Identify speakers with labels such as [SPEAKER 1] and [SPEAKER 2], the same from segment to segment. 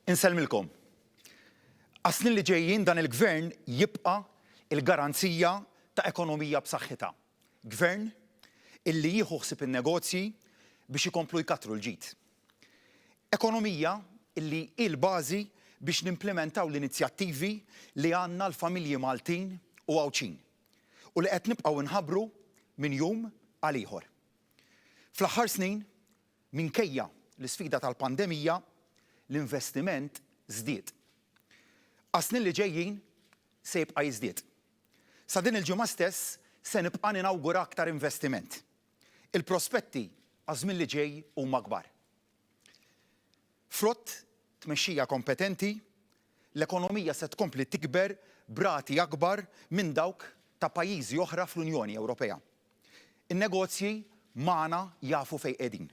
[SPEAKER 1] Insellmilkom. Għas-snin li ġejjin dan il-gvern jibqa' il-garanzija ta' ekonomija b'saħħitha. Gvern illi jieħu ħsieb in-negozji biex ikomplu jkattru l-ġid. Ekonomija illi hi l-bażi biex nimplementaw l-inizjattivi li għandna l-familji Maltin u Għawċin u li qed nibqgħu nħabbru minn jum għal ieħor. Fl-aħħar snin, minkejja l-isfida tal-pandemija, l-investiment żdied. Għas-snin li ġejjin se jibqa' jiżdied. Sa din il-ġimgħa stess se nibqa' ninawgura aktar investiment. Il-prospetti għaż-żmien li ġej huma kbar. Frott tmexxija kompetenti, l-ekonomija se tkompli tikber b'rati akbar minn dawk ta' pajjiżi oħra fl-Unjoni Ewropea. In-negozji magħna jafu fejn qegħdin.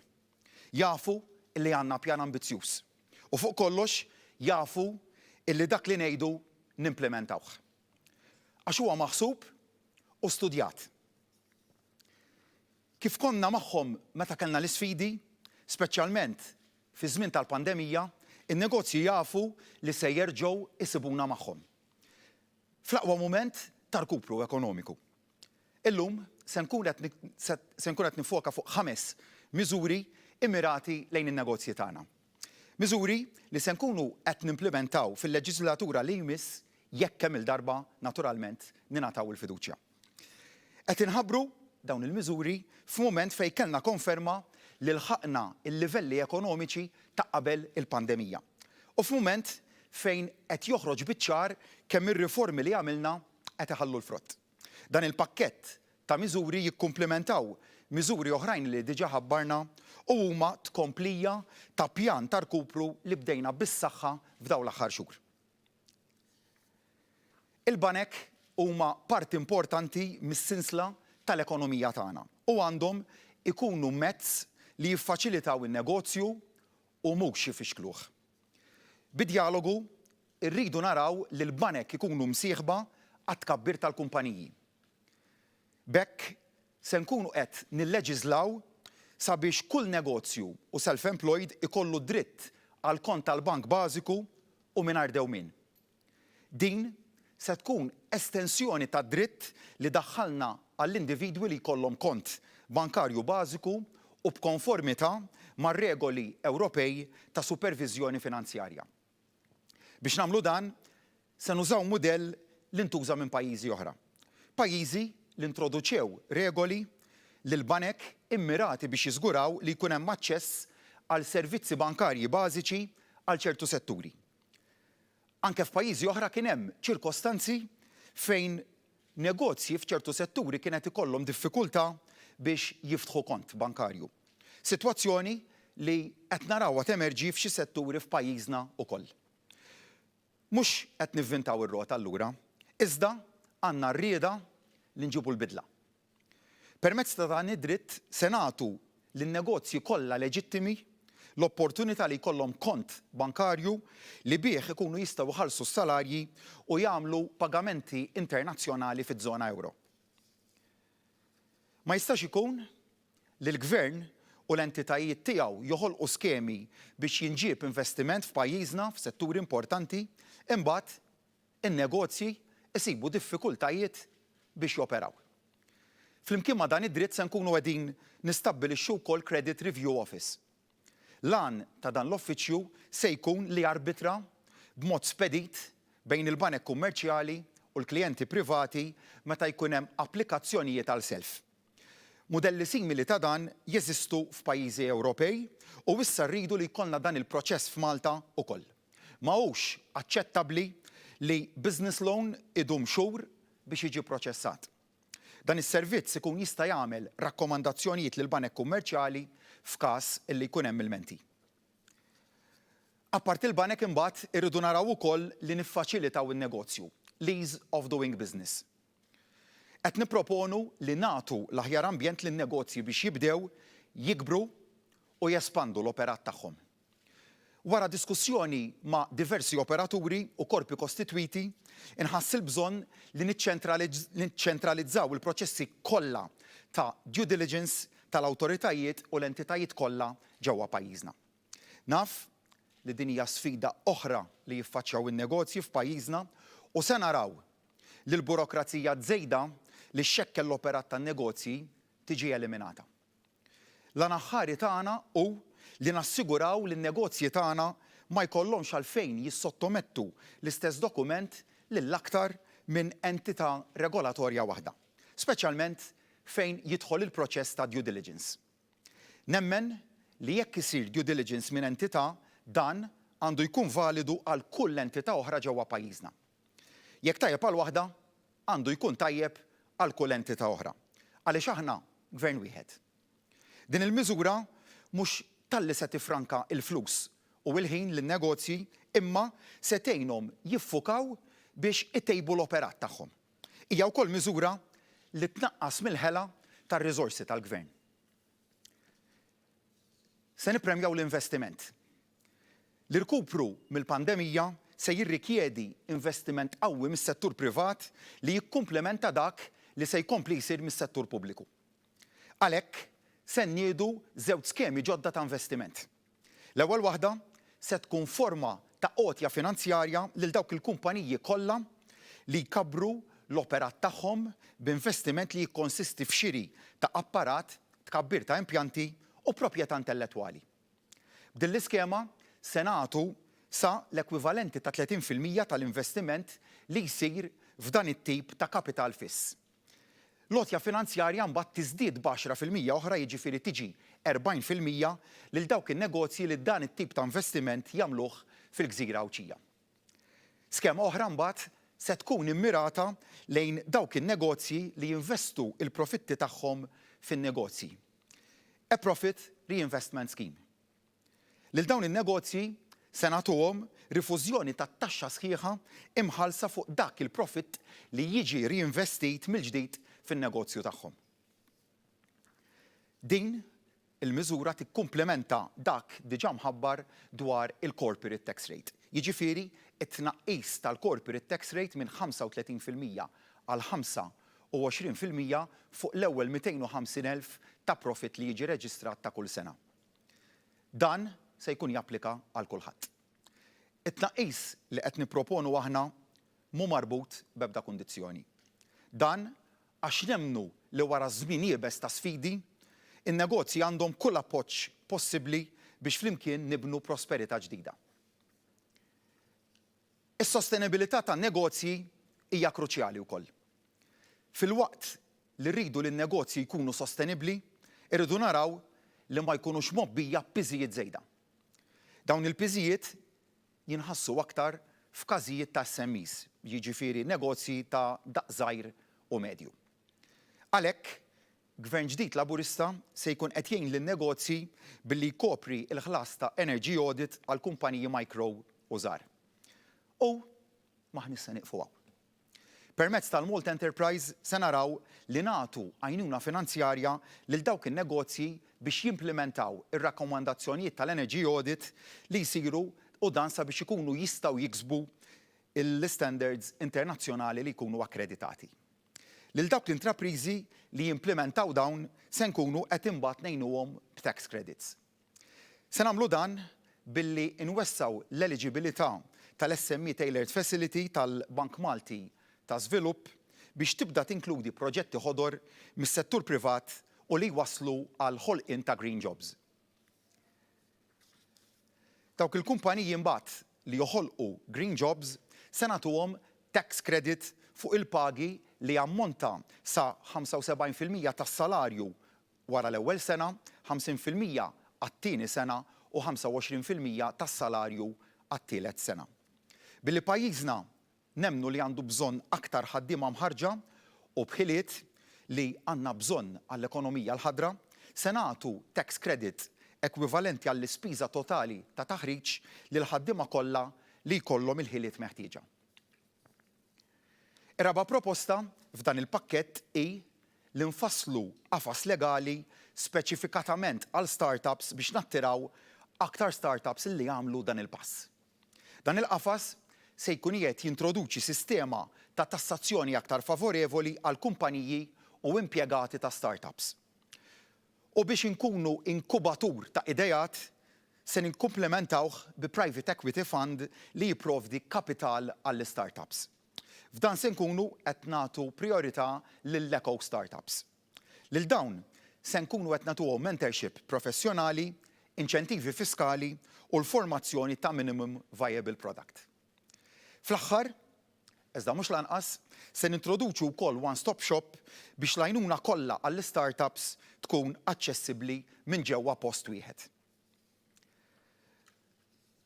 [SPEAKER 1] Jafu li għandna pjan ambizzjuż. U fuq kollox jafu illi dak li ngħidu nimplementawh. Għax huwa maħsub u studjat. Kif konna magħhom meta kellna l-isfidi, speċjalment fi żmien tal-pandemija, in-negozji jafu li se jerġgħu isibuna magħhom. Fl-aqwa mument ta' rkupru ekonomiku. Illum se nkun qed nifoka fuq 5 miżuri immirati lejn in-negozji tagħna. Miżuri li se nkunu qed nimplementaw fil-leġislatura li jmiss jekk kemm il-darba naturalment ningħataw il-fiduċja. Qed inħabbru dawn il-miżuri f'mument fejn kellna konferma li lħaqna il-livelli ekonomiċi ta' qabel il-pandemija. U f'mument fejn qed joħroġ biċ-ċar kemm ir-riformi li għamilna qed iħallu l-frott. Dan il-pakkett ta' miżuri jikkumplementaw miżuri oħrajn li diġà ħabbarna u huma tkomplija ta' pjan ta' rkupru li bdejna bis-saħħa f'dawn l-aħħar xhur. Il-banek huma parti importanti mis-sinsla tal-ekonomija tagħna u għandhom ikunu mezz li jiffaċilitaw in-negozju u mhux jifixkluh. Bid-dialogu rridu naraw li l-banek ikunu msieħba għat-tkabbir tal-kumpaniji. B'hekk se nkunu qed nilleġislaw sabiex kull negozju u self-employed ikollu dritt għal kont tal-bank bażiku u mingħajr dewmien. Din se tkun estensjoni ta' dritt li daħħalna għall-individwi li jkollhom kont bankarju bażiku u b'konformità mar-regoli Ewropej ta' superviżjoni finanzjarja. Biex nagħmlu dan, se nużaw mudell li ntuża minn pajjiżi oħra. Pajjiżi li introduċew regoli lil banek immirati biex jiżguraw li jkun hemm aċċess għal servizzi bankarji bażiċi għal ċertu setturi. Anke f'pajjiżi oħra kien hemm ċirkostanzi fejn negozji f'ċertu setturi kienet ikollhom diffikultà biex jiftħu kont bankarju. Sitwazzjoni li qed narawha temerġi f'xi setturi f'pajjiżna wkoll. Mhux qed nivvintaw ir-rota allura, iżda għandna rrieda li nġibu l-bidla. Permezz ta' dan id-dritt se nagħtu lin-negozji kollha leġittimi l-opportunità li jkollhom kont bankarju li bih ikunu jistgħu jħallsu s-salarji u jagħmlu pagamenti internazzjonali fiż-żona euro. Ma jistax ikun li l-gvern u l-entitajiet tiegħu joħolqu skemi biex jinġieb investiment f'pajjiżna f'setturi importanti, imbagħad in-negozji isibu diffikultajiet biex joperaw. Flimkien ma' dan id-dritt se nkunu qegħdin nistabbilixxu wkoll Credit Review Office. L-għan ta' dan l-uffiċċju se jkun li jarbitra b'mod spedit bejn il-banek kummerċjali u l-klijenti privati meta jkun hemm applikazzjonijiet għal self. Mudelli simili ta' dan jeżistu f'pajjiżi Ewropej u issa rridu li jkollna dan il-proċess f'Malta wkoll. M'hawnx aċċettabbli li business loan idum xhur biex jiġi proċessat. Dan is-servizz ikun jista' jagħmel rakkomandazzjonijiet lil banek kummerċjali f'każ illi jkun hemm ilmenti. Apparti il-banek imbagħad irridu naraw ukoll li niffaċilitaw in-negozju, l'ease of doing business. Qed nipproponu li nagħtu l-aħjar ambjent lin-negozji biex jibdew jikbru u jespandu l-operat tagħhom. Wara diskussjoni ma' diversi operaturi u korpi kostitwiti, inħass il-bżonn li niċċentralizzaw il-proċessi kollha ta' due diligence tal-awtoritajiet u l-entitajiet kollha ġewwa pajjiżna. Naf li din hija sfida oħra li jiffaċċjaw in-negozji f'pajjiżna u se naraw li l-burokrazija żejda li xxekkel l-operat tan-negozji tiġi eliminata. L-anaħħari tagħna hu li nassiguraw li n-negozji tagħna ma jkollhomx għalfejn jissottomettu l-istess dokument lill-aktar minn entità regolatorja waħda, speċjalment fejn jidħol il-proċess ta' due diligence. Nemmen li jekk isir due diligence minn entità, dan għandu jkun validu għal kull entità oħra ġewwa pajjiżna. Jekk tajjeb għal waħda, għandu jkun tajjeb għal kull entità oħra. Għaliex aħna gvern wieħed. Din il-miżura mhux talli se tifranka il-flus u l-ħin lin-negozji imma se tgħinhom jiffukaw biex ittejbu l-operat tagħhom. Hija wkoll miżura li tnaqqas mill-ħela tar-riżorsi tal-gvern. Se nippremjaw l-investiment. L-irkupru mill-pandemija se jirrikjedi investiment qawwi mis-settur privat li jikkumplementa dak li se jkompli jsir mis-settur pubbliku. Għalhekk se nniedu żewġ skemi ġodda ta' investiment. L-ewwel waħda se tkun forma ta' għotja finanzjarja lil dawk il-kumpaniji kollha li jkabbru l-operat tagħhom b'investiment li jikkonsisti f'xiri ta' apparat, tkabbir ta' impjanti u proprjetà intellettwali. B'din l-iskema se nagħtu sa l-ekwivalenti ta' 30% tal-investiment li jsir f'dan it-tip ta' kapital fiss. L-għotja finanzjarja mbagħad tiżdied b'10% oħra jiġifieri tiġi 40% lil dawk in-negozji li dan it-tip ta' investiment jagħmluh fil-Gżira Awċija. Skema oħra mbagħad se tkun immirata lejn dawk in-negozji li jinvestu l-profitti tagħhom fin-negozji. A Profit Reinvestment Scheme. Lil dawn in-negozji se nagħtuhom rifużjoni tat-taxxa sħiħa imħallsa fuq dak il-profit li jiġi reinvestit mill-ġdid fin-negozju tagħhom. Din il-miżura tikkumplementa dak diġà mħabbar dwar il-corporate tax rate. Jiġifieri it-tnaqqis tal-corporate tax rate minn 35% għal 25% fuq l-ewwel 250,000 ta' profit li jiġi reġistrat ta' kull sena. Dan se jkun japplika għal kulħadd. It-tnaqqis li qed nipproponu aħna mhu marbut b'ebda kundizzjoni. Dan għax nemmnu li wara żmien jiebes ta' sfidi, in-negozji għandhom kull appoġġ possibbli biex flimkien nibnu prosperità ġdida. Is-sostenibilità tan-negozji hija kruċjali wkoll. Filwaqt li rridu li n-negozji jkunu sostenibbli, irridu naraw li ma jkunux mobbija b'piżijiet żejda. Dawn il-piżijiet jinħassu aktar f'każijiet ta' SMEs, jiġifieri negozji ta' daqs żgħir u medju. Għalhekk, Gvern ġdid Laburista se jkun qed jgħin lin-negozji billi jkopri l-ħlas ta' energy audit għal kumpaniji micro u żgħar. U maħnis se nieqfu hawn. Permezz tal-Malt Enterprise se naraw li nagħtu għajnuna finanzjarja lil dawk in-negozji biex jimplementaw ir-rakkomandazzjonijiet tal-energy audit li jsiru u dan sabiex ikunu jistgħu jiksbu l-standards internazzjonali li jkunu akkreditati. Lil dawk l-intrapriżi li jimplementaw dawn se nkunu qed imbagħad ngħinuhom b'tax credits. Se nagħmlu dan billi nwessaw l-eligibilità tal-SME Tailored Facility tal-Bank Malti ta' Żvilupp biex tibda tinkludi proġetti ħodor mis-settur privat u li waslu għal ħolqien ta' green jobs. Dawk il-kumpaniji mbagħad li joħolqu green jobs se nagħtuhom tax credit fuq il-pagi li ammonta sa 75% tas-salarju wara l-ewwel sena, 50% għat-tieni sena u 25% tas-salarju għat-tielet sena. Billi pajjiżna nemmnu li għandu bżonn aktar ħaddiema mħarġa u bħiliet li għandna bżonn għall-ekonomija l-ħadra, se nagħtu tax credit ekwivalenti għall-ispiża totali ta' taħriġ lil ħaddiema kollha li jkollhom il-ħiliet meħtieġa. Ir-raba' proposta f'dan il-pakkett hi li nfasslu qafas legali speċifikatament għal startups biex nattiraw aktar startups li jagħmlu dan il-pass. Dan il-qafas se jkun qiegħed jintroduċi sistema ta' tassazzjoni aktar favorevoli għal kumpaniji u impjegati ta' startups. U biex inkunu inkubatur ta' idejat, se ninkumplementawh bi private equity fund li jipprovdi kapital għall-startups. F'dan se nkunu qed nagħtu priorità lill-eco startups. Lil dawn se nkunu qed nagħtuhom mentorship professjonali, inċentivi fiskali u l-formazzjoni ta' minimum viable product. Fl-aħħar, iżda mhux lanqas, se nintroduċu wkoll one-stop shop biex l-għajnuna kollha għall-startups tkun aċċessibbli minn ġewwa post wieħed.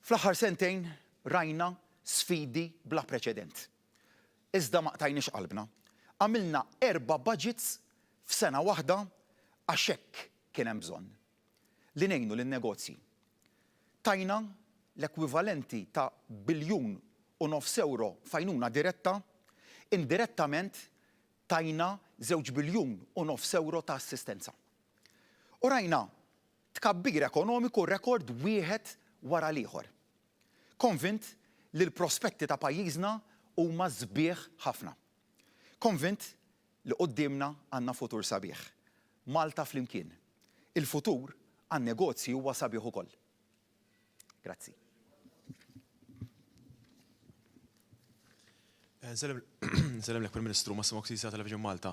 [SPEAKER 1] Fl-aħħar sentejn rajna sfidi bla preċedent. Iżda ma qtajniex qalbna. Għamilna 4 budgets f'sena waħda għax hekk kien hemm bżonn li ngħinu lin-negozji. Tajna l-ekwivalenti ta' €1.5 biljun f'għajnuna diretta, indirettament tajna €2.5 biljun ta' assistenza. U rajna tkabbir ekonomiku rekord wieħed wara l-ieħor. Konvint li l-prospetti ta' pajjiżna huma sbieħ ħafna. Konvint li qudiemna għandna futur sabiħ. Malta flimkien. Il-futur għan-negozji huwa sabiħ ukoll. Grazzi.
[SPEAKER 2] Nsellem lek Prim-Ministru Massimo Ksisa Television Malta.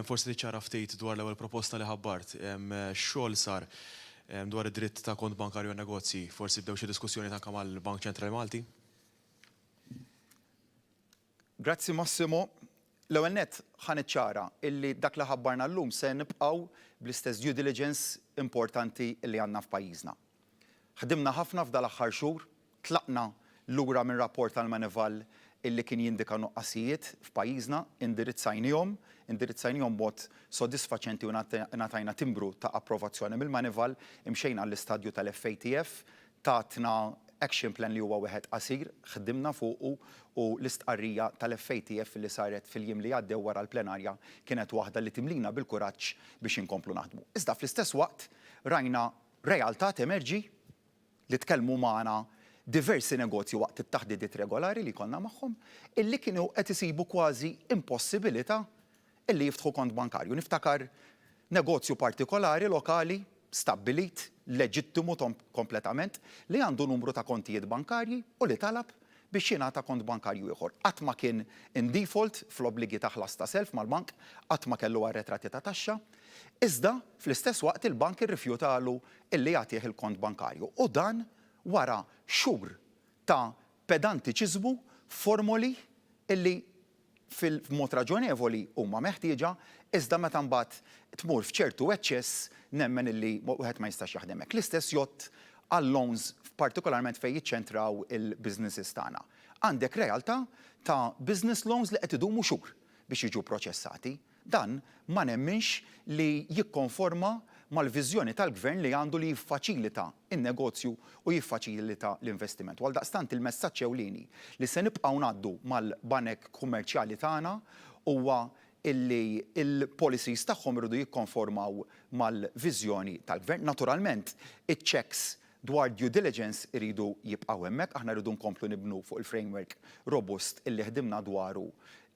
[SPEAKER 2] Forsi tiċċara ftit dwar l-ewwel proposta li ħabbart. Xogħol sar dwar id-dritt ta' kont bankarju għan-negozji. Forsi bdew xi diskussjoni anke mal-Bank Ċentrali Malti?
[SPEAKER 1] Grazzi Massimo. L-ewwel nett ħaniċċara illi dak li ħabbarna llum se nibqgħu bl-istess due diligence importanti li għandna f'pajjiżna. Ħdimna ħafna f'dal aħħar xhur, tlaqna lura minn rapport tal-Manival illi kien jindika nuqqasijiet f'pajjiżna, indirizzajnihom b'mod sodisfaċenti u ngħatajna timbru ta' approvazzjoni mill-Manival, imxejna l-istadju tal-FATF, tatna action plan li huwa wieħed qasir, ħdimna fuqu u l-istqarrija tal-FATF li saret fil-jiem li għaddew wara l-plenarja kienet waħda li timlina bil-kuraġġ biex inkomplu naħdmu. Iżda fl-istess waqt rajna realtà temerġi li tkellmu magħna diversi negozji waqt it-taħdidiet regolari li konna magħhom illi kienu qed isibu kważi impossibilità illi jiftħu kont bankarju. Niftakar negozju partikolari lokali stabbilit, leġittimu kompletament li għandu numru ta' kontijiet bankarji u li talab biex jingħata kont bankarju ieħor. Qatt ma kien in default fl-obbligi ta' ħlas ta' self mal-bank, qatt ma kellu arretratti ta' taxxa, iżda fl-istess waqt il-bank irrifjutalu illi jagħtih il-kont bankarju. U dan wara xhur ta' pedantiċiżmu formoli illi fil-mod raġonevoli huma meħtieġa, iżda meta mbagħad tmur f'ċertu eċċess nemmen illi wieħed ma jistax jaħdem hekk. L-istess jott għall-loans partikolarment fejn jiċċentraw il-businesses tagħna. Għandek realtà ta' business loans li qed idumu xhur biex jiġu proċessati. Dan ma nemminx li jikkonforma mal-viżjoni tal-gvern li għandu li jiffaċilita in-negozju u jiffaċilita l-investiment. Għaldaqstant il-messaġġ ewlieni li se nibqgħu ngħaddu mal-banek kummerċjali tagħna huwa illi il-policies tagħhom iridu jikkonformaw mal-viżjoni tal-gvern. Naturalment, iċ-checks dwar due diligence iridu jibqgħu hemmhekk, aħna rridu nkomplu nibnu fuq il-framework robust illi ħdimna dwaru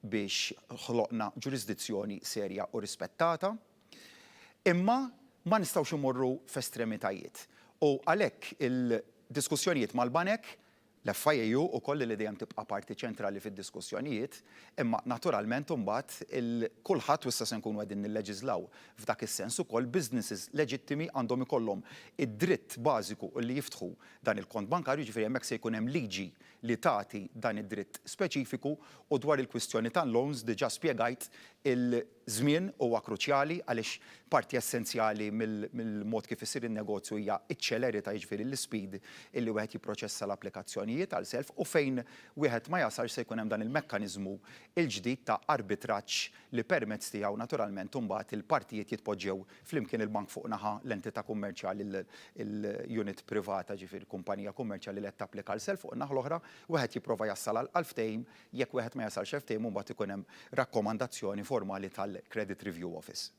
[SPEAKER 1] biex ħloqna ġurisdizzjoni serja u rispettata. Imma ma nistgħux imorru f'estremitajiet. U għalhekk il-diskussjonijiet mal-banek l-FIU u koll li dejjem tibqa' parti ċentrali fid-diskussjonijiet, imma naturalment imbagħad kulħadd wissa se nkunu qegħdin nilleġislaw f'dak is-sens ukoll businesses leġittimi għandhom ikollhom id-dritt bażiku li jiftħu dan il-kont bankarju, ġifieri hemmhekk se jkun hemm liġi li tagħti dan id-dritt speċifiku u dwar il-kwistjoni tal-loans diġà spjegajt il-żmien huwa kruċjali għaliex parti essenzjali mill-mod kif isir in-negozju hija iċ-ċelerità jiġifieri l-ispeed illi wieħed jipproċessa l-applikazzjonijiet għal self u fejn wieħed ma jasal se jkun hemm dan il-mekkaniżmu il-ġdid ta' arbitraġġ li permezz tiegħu naturalment imbagħad il-partijiet jitpoġġew flimkien il-bank fuq naħa l-entità kummerċjali l-unit privata ġifieri kumpanija kummerċjali li qed tapplika l self fuq naħa l-oħra wieħed jipprova jassal għal ftehim jekk wieħed ma jasalx ftehim imbagħad ikun hemm rakkomandazzjoni formali tal-Credit Review Office.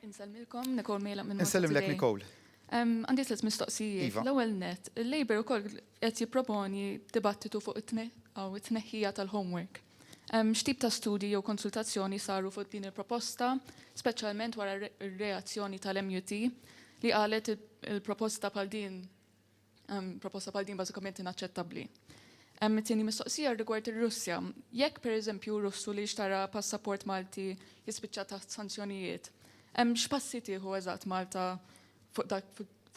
[SPEAKER 3] Insellmilkom, Nicole Mela minn
[SPEAKER 1] Insellimlek Nicole.
[SPEAKER 3] Għandi tliet mistoqsijiet. L-ewwel net, il-Labor ukoll qed jipproponi dibattitu fuq it-tneħħija tal-homework. X'tip ta' studji jew konsultazzjoni saru fuq din il-proposta, speċjalment wara r-reazzjoni tal-MUT, li qalet il-proposta bħal din bażikament inaċċettabbli. Tieni mistoqsija rigward ir-Russja. Jekk pereżempju Russu li jixtara passaport Malti jispiċċa taħt sanzjonijiet, x'passi tieħu eżatt Malta fuq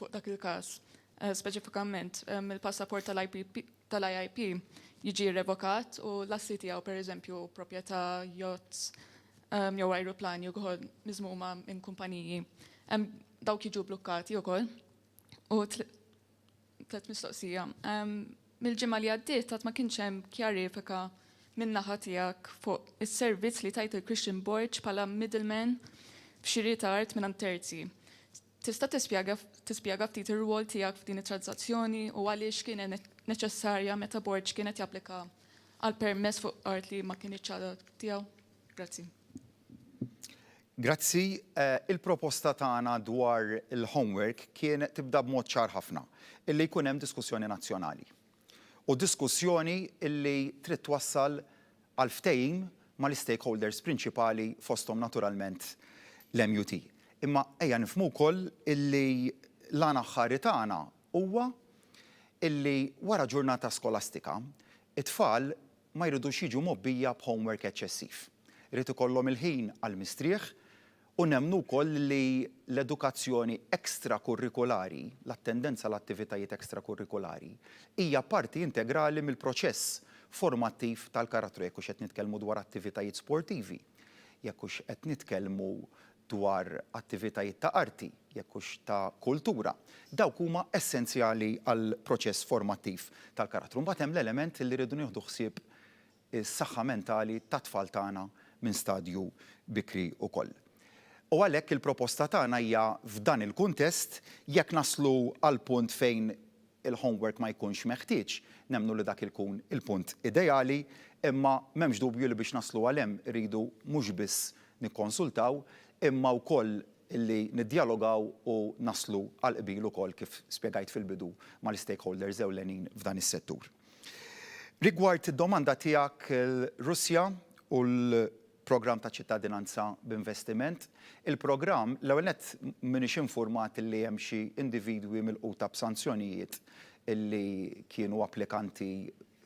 [SPEAKER 3] dak il-każ? Speċifikament, il-passaport tal-IIP jiġi revokat u l-assi tiegħu pereżempju proprjetà yachts jew ajruplani wkoll miżmuma minn kumpaniji. Dawk jiġu blukkati wkoll. U tliet mistoqsija. Mill-ġimgħa li għaddiet għad ma kienx hemm kjarifika min-naħa tiegħek fuq is-servizz li tajt il-Christian Borch bħala middleman f'xiri ta' art minn terzi. Tista' tispjega ftit ir-rwol tiegħek f'din it-transazzjoni u għaliex kienet neċessarja meta Borch kienet japplika għal permess fuq art li ma kienx ċada tiegħu? Grazzi.
[SPEAKER 1] Grazzi. Il-proposta tagħna dwar il-homework kien tibda b'mod ċar ħafna illi jkun hemm diskussjoni nazzjonali. U diskussjoni illi trid twassal għal ftehim mal-stakeholders prinċipali fosthom naturalment l-MUT. Imma ejja nifhmu wkoll illi l-għana aħħari tagħna huwa illi wara ġurnata skolastika it-tfal ma jridux jiġu mobbija b'homework eċċessiv. Irid ikollhom il-ħin għall-mistrieħ u nemmnu wkoll li l-edukazzjoni ekstrakurrikulari, l-attendenza l-attivitajiet ekstrakurrikulari, hija parti integrali mill-proċess formattiv tal-karattru jekk hux qed nitkellmu dwar attivitajiet sportivi, jekk hux qed nitkellmu dwar attivitajiet ta' arti, jekk hux ta' kultura. Dawk huma essenzjali għall proċess formattiv tal-karattru. Mbagħad hemm l-element li rridu nieħdu ħsieb is-saħħa mentali tat-tfal tagħna minn stadju bikri wkoll. U għalhekk il-proposta tagħna hija f'dan il-kuntest jekk naslu għal punt fejn il-homework ma jkunx meħtieġ, nemmnu li dak ikun il-punt ideali, imma m'hemmx dubju li biex naslu għal hemm iridu mhux biss nikkonsultaw, imma wkoll illi niddialogaw u naslu għal qbil ukoll kif spjegajt fil-bidu mal-stakeholders ewlenin f'dan is-settur. Rigward id-domanda tiegħek il-Russja u l-programm ta' ċittadinanza b'investiment, il-programm l-ewwel nett m'iniex infurmat li hemm xi individwi milquta b'sanzjonijiet illi kienu applikanti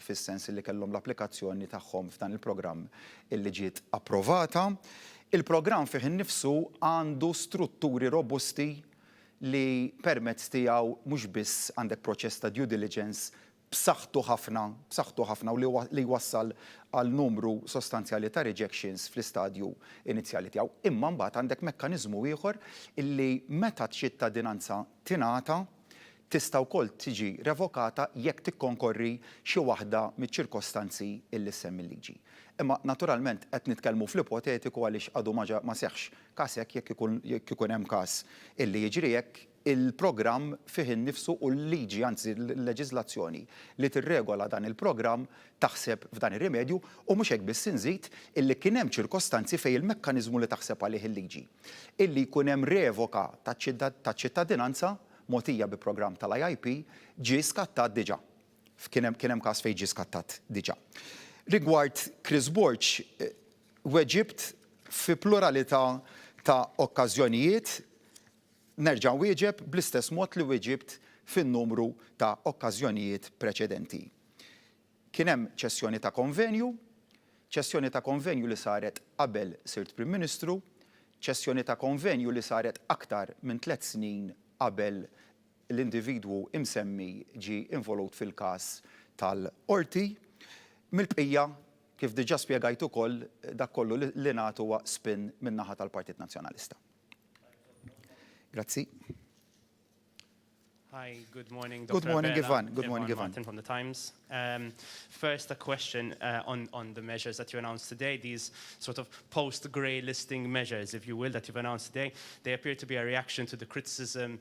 [SPEAKER 1] fis-sens li kellhom l-applikazzjoni tagħhom f'dan il-programm illi ġiet approvata. Il-programm fih innifsu għandu strutturi robusti li permezz tiegħu mhux biss għandek proċess ta' due diligence b'saħħtu ħafna u li jwassal għal numru sostanzjali ta' rejections fl-istadju inizjali tiegħu. Imma mbagħad għandek mekkaniżmu ieħor illi meta ċittadinanza tingħata tista' wkoll tiġi revokata jekk tikkonkorri xi waħda miċ-ċirkostanzi illi semmi l-liġi. Imma naturalment qed nitkellmu fl-ipotetiku għaliex għadu ma seħħx każ jekk ikun hemm każ illi jiġri hekk il-programm fih innifsu u l-liġi, anzi l-leġiżlazzjoni li tirregola dan il-programm taħseb f'dan ir-rimedju u mhux hekk biss inżid illi kien hemm ċirkostanzi fejn il-mekkaniżmu li taħseb għalih il-liġi. Illi jkun hemm revoka taċ-ċittadinanza mogħtija bi programm tal-IIP ġie skattat diġà. Kien hemm każ fejn ġie skattat diġà. Rigward Chris Borch, weġibt fi pluralità ta' okkażjonijiet nerġa' wieġeb bl-istess mod li wieġibt fin-numru ta' okkażjonijiet preċedenti. Kien hemm ċessjoni ta' konvenju li saret qabel sirt Prim Ministru, ċessjoni ta' konvenju li saret aktar minn 3 snin qabel l-individwu imsemmi ġie involut fil-każ tal-qorti. Mill-bqija, kif diġà spjegajt ukoll dak kollu li nagħtu huwa spin min-naħa tal-Partit Nazzjonalista. Grazzi.
[SPEAKER 4] Hi, good morning, Dr.
[SPEAKER 1] Good morning,
[SPEAKER 4] Abela.
[SPEAKER 1] Ivan. Good morning, Ivan.
[SPEAKER 4] Martin from the Times. First, a question on the measures that you announced today, these sort of post-grey listing measures, if you will, that you've announced today. They appear to be a reaction to the criticism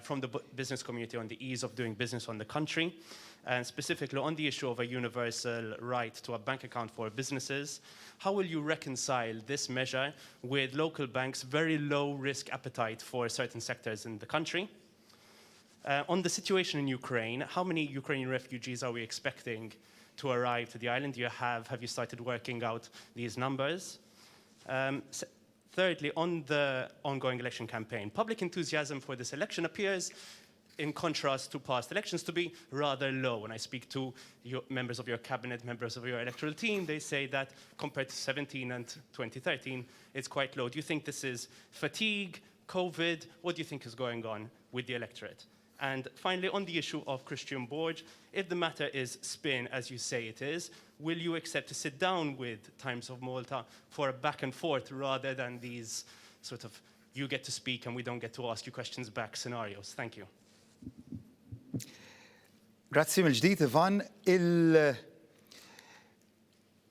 [SPEAKER 4] from the business community on the ease of doing business on the country, and specifically on the issue of a universal right to a bank account for businesses. How will you reconcile this measure with local banks' very low risk appetite for certain sectors in the country? On the situation in Ukraine, how many Ukrainian refugees are we expecting to arrive to the island? Have you started working out these numbers? Thirdly, on the ongoing election campaign, public enthusiasm for this election appears, in contrast to past elections, to be rather low. When I speak to members of your cabinet, members of your electoral team, they say that compared to 2017 and 2013, it's quite low. Do you think this is fatigue, COVID? What do you think is going on with the electorate? And finally, on the issue of Christian Borg, if the matter is spin, as you say it is, will you accept to sit down with Times of Malta for a back and forth rather than these sort of you get to speak and we don't get to ask you questions back scenarios? Thank you.
[SPEAKER 1] Grazzi mill-ġdid, Ivan.